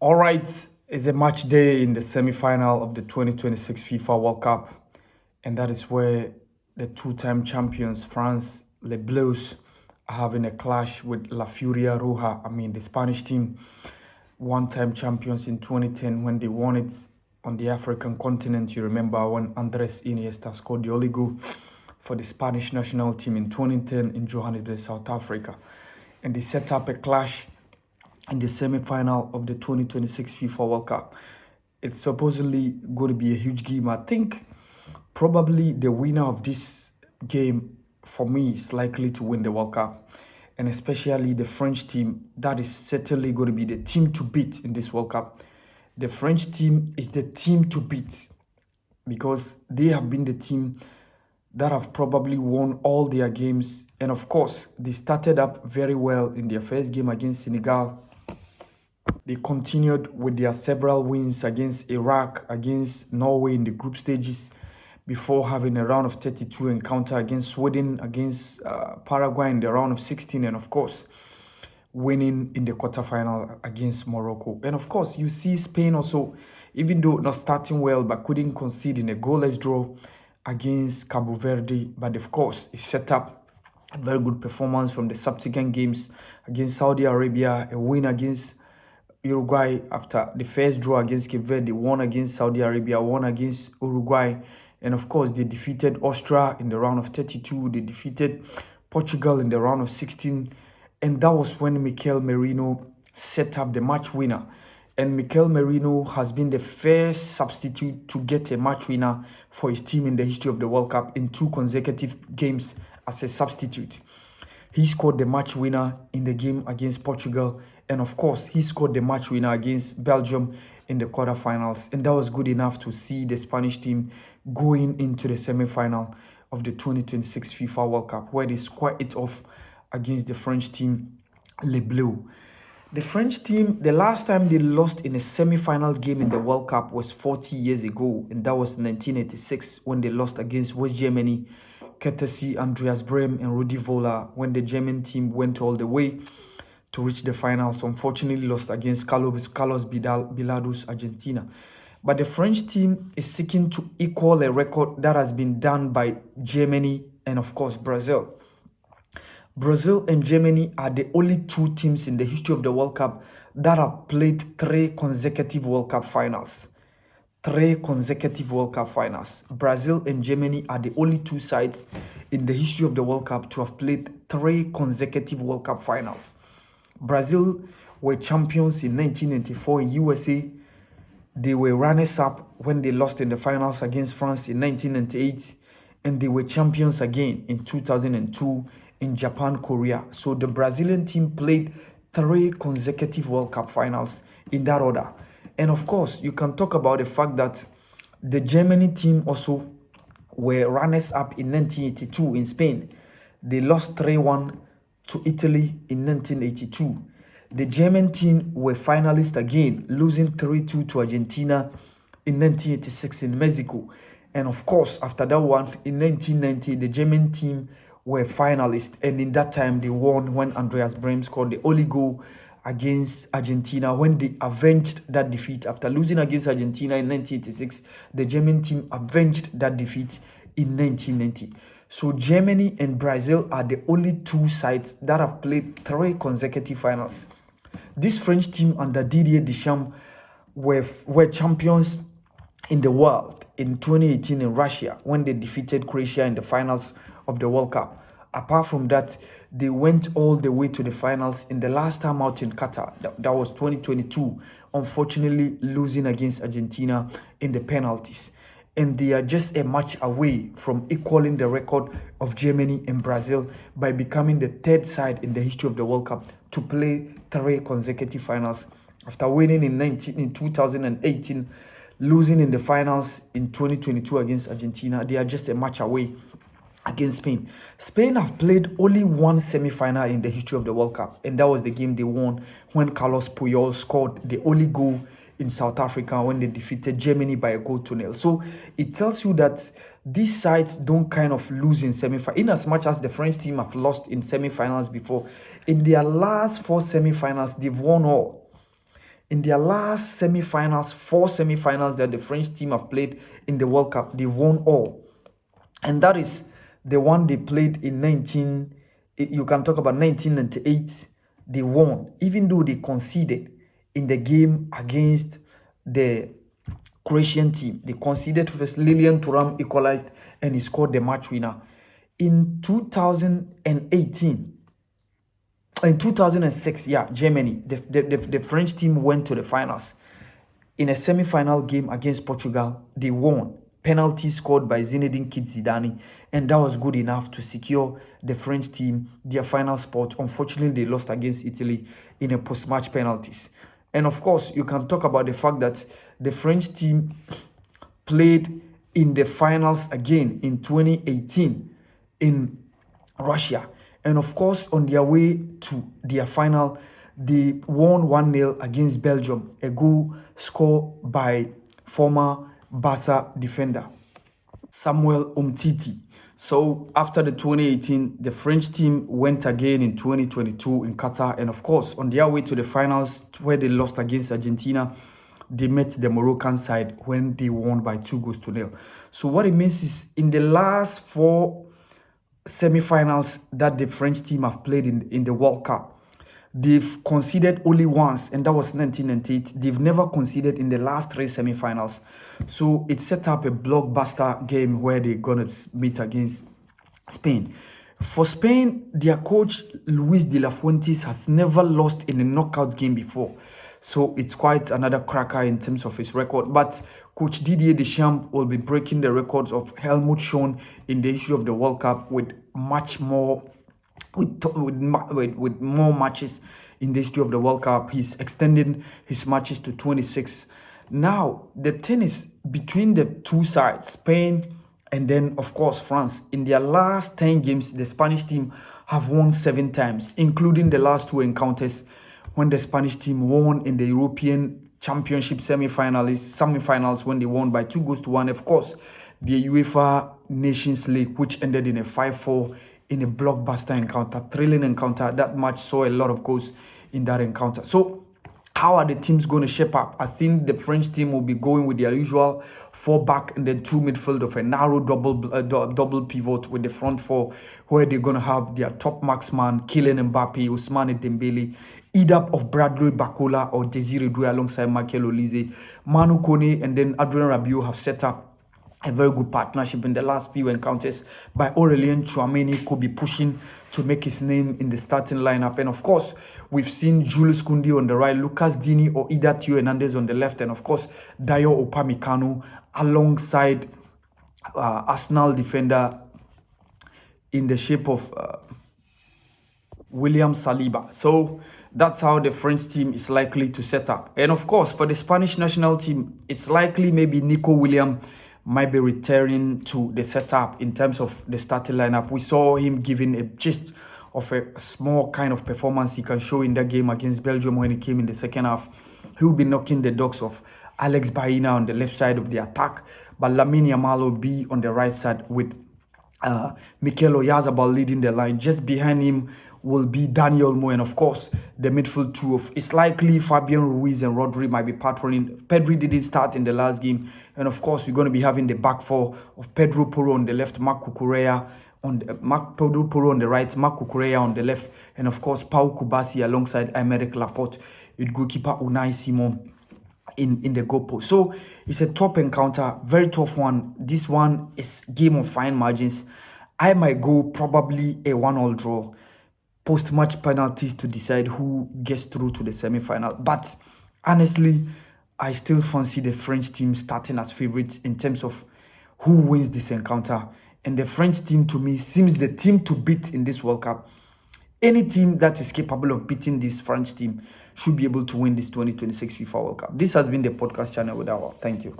All right, it's a match day in the semi-final of the 2026 FIFA World Cup, and that is where the two-time champions France, Les Bleus, are having a clash with La Furia Roja. The Spanish team, one-time champions in 2010 when they won it on the African continent. You remember when Andres Iniesta scored the only goal for the Spanish national team in 2010 in Johannesburg, South Africa, and they set up a clash in the semi-final of the 2026 FIFA World Cup. It's supposedly going to be a huge game. I think probably the winner of this game, for me, is likely to win the World Cup. And especially the French team, that is certainly going to be the team to beat in this World Cup. The French team is the team to beat because they have been the team that have probably won all their games. And of course, they started up very well in their first game against Senegal. They continued with their several wins against Iraq, against Norway in the group stages, before having a round of 32 encounter against Sweden, against Paraguay in the round of 16, and of course, winning in the quarterfinal against Morocco. And of course, you see Spain also, even though not starting well, but couldn't concede in a goalless draw against Cabo Verde. But of course, it set up a very good performance from the subsequent games against Saudi Arabia, a win against Uruguay after the first draw against Cape Verde, won against Saudi Arabia, won against Uruguay. And of course, they defeated Austria in the round of 32. They defeated Portugal in the round of 16. And that was when Mikel Merino set up the match winner. And Mikel Merino has been the first substitute to get a match winner for his team in the history of the World Cup in 2 consecutive games as a substitute. He scored the match winner in the game against Portugal. And of course, he scored the match winner against Belgium in the quarterfinals. And that was good enough to see the Spanish team going into the semi-final of the 2026 FIFA World Cup, where they squared it off against the French team, Les Bleus. The French team, the last time they lost in a semi-final game in the World Cup was 40 years ago. And that was 1986 when they lost against West Germany, courtesy Andreas Brem and Rudi Völler, when the German team went all the way to reach the finals. Unfortunately, lost against Carlos Bilardo's Argentina. But the French team is seeking to equal a record that has been done by Germany and, of course, Brazil. Brazil and Germany are the only 2 teams in the history of the World Cup that have played 3 consecutive World Cup finals. 3 consecutive World Cup finals. Brazil and Germany are the only 2 sides in the history of the World Cup to have played 3 consecutive World Cup finals. Brazil were champions in 1994 in USA. They were runners-up when they lost in the finals against France in 1998. And they were champions again in 2002 in Japan, Korea. So the Brazilian team played 3 consecutive World Cup finals in that order. And of course, you can talk about the fact that the Germany team also were runners-up in 1982 in Spain. They lost 3-1 to Italy in 1982. The German team were finalists again, losing 3-2 to Argentina in 1986 in Mexico. And of course, after that one, in 1990, the German team were finalists. And in that time, they won when Andreas Brem scored the only goal against Argentina, when they avenged that defeat. After losing against Argentina in 1986, the German team avenged that defeat in 1990. So Germany and Brazil are the only 2 sides that have played 3 consecutive finals. This French team under Didier Deschamps were champions in the world in 2018 in Russia when they defeated Croatia in the finals of the World Cup. Apart from that, they went all the way to the finals in the last time out in Qatar. That was 2022, unfortunately losing against Argentina in the penalties. And they are just a match away from equaling the record of Germany and Brazil by becoming the 3rd side in the history of the World Cup to play 3 consecutive finals. After winning in 2018, losing in the finals in 2022 against Argentina, they are just a match away against Spain. Spain have played only 1 semi-final in the history of the World Cup, and that was the game they won when Carlos Puyol scored the only goal in South Africa when they defeated Germany by a 1-0. So it tells you that these sides don't kind of lose in semi-finals. In as much as the French team have lost in semi-finals before, in their last 4 semi-finals, they've won all. In their last semi-finals, 4 semi-finals that the French team have played in the World Cup, they've won all. And that is the one they played in 19, you can talk about 1998. They won, even though they conceded in the game against the Croatian team. They conceded first. Lilian Thuram equalized and he scored the match winner. In 2018, in 2006, yeah, Germany, the French team went to the finals. In a semi-final game against Portugal, they won. Penalty scored by Zinedine Zidane, and that was good enough to secure the French team their final spot. Unfortunately, they lost against Italy in a post-match penalties. And of course, you can talk about the fact that the French team played in the finals again in 2018 in Russia. And of course, on their way to their final, they won 1-0 against Belgium, a goal scored by former Barca defender Samuel Umtiti. So after the 2018, the French team went again in 2022 in Qatar. And of course, on their way to the finals where they lost against Argentina, they met the Moroccan side when they won by 2-0. So what it means is in the last 4 semi-finals that the French team have played in the World Cup, they've conceded only once, and that was 1998. They've never conceded in the last 3 semi-finals. So it set up a blockbuster game where they're going to meet against Spain. For Spain, their coach, Luis de la Fuentes, has never lost in a knockout game before. So it's quite another cracker in terms of his record. But Coach Didier Deschamps will be breaking the records of Helmut Schön in the history of the World Cup with much more with more matches in the history of the World Cup. He's extending his matches to 26. Now, the thing is between the two sides, Spain and then, of course, France. In their last 10 games, the Spanish team have won 7 times, including the last 2 encounters when the Spanish team won in the European Championship semi-finals when they won by 2-1. Of course, the UEFA Nations League, which ended in a 5-4 in a blockbuster encounter, thrilling encounter. That match saw a lot of goals in that encounter. So how are the teams going to shape up? I think the French team will be going with their usual 4 back and then 2 midfield of a narrow double pivot with the front 4, where they're going to have their top marksman, Kylian Mbappe, Ousmane Dembele, either of Bradley Bacola or Desiree Doué alongside Michael Olise. Manu Kone and then Adrien Rabiot have set up a very good partnership in the last few encounters. By Aurelien Tchouameni could be pushing to make his name in the starting lineup. And of course, we've seen Jules Koundé on the right, Lucas Digne or Ida Theo Hernandez on the left, and of course, Dayo Upamecano alongside Arsenal defender in the shape of William Saliba. So that's how the French team is likely to set up. And of course, for the Spanish national team, it's likely maybe Nico Williams might be returning to the setup in terms of the starting lineup. We saw him giving a gist of a small kind of performance he can show in that game against Belgium when he came in the second half. He will be knocking the dogs of Alex Baena on the left side of the attack, but Lamine Yamal will be on the right side with Mikel Oyarzabal leading the line. Just behind him will be Daniel Mo, and of course the midfield two of it's likely Fabian Ruiz and Rodri might be patrolling. Pedri didn't start in the last game, and of course we're going to be having the back 4 of Pedro Porro on the left, Marc Cucurella on Pedro Porro on the right, Marc Cucurella on the left, and of course Pau Kubasi alongside Aymeric Laporte with goalkeeper Unai Simon in the goalpost. So it's a top encounter, very tough one. This one is game of fine margins. I might go probably a 1-1 draw, post-match penalties to decide who gets through to the semi-final. But honestly, I still fancy the French team starting as favorites in terms of who wins this encounter. And the French team, to me, seems the team to beat in this World Cup. Any team that is capable of beating this French team should be able to win this 2026 FIFA World Cup. This has been the podcast channel with our. Thank you.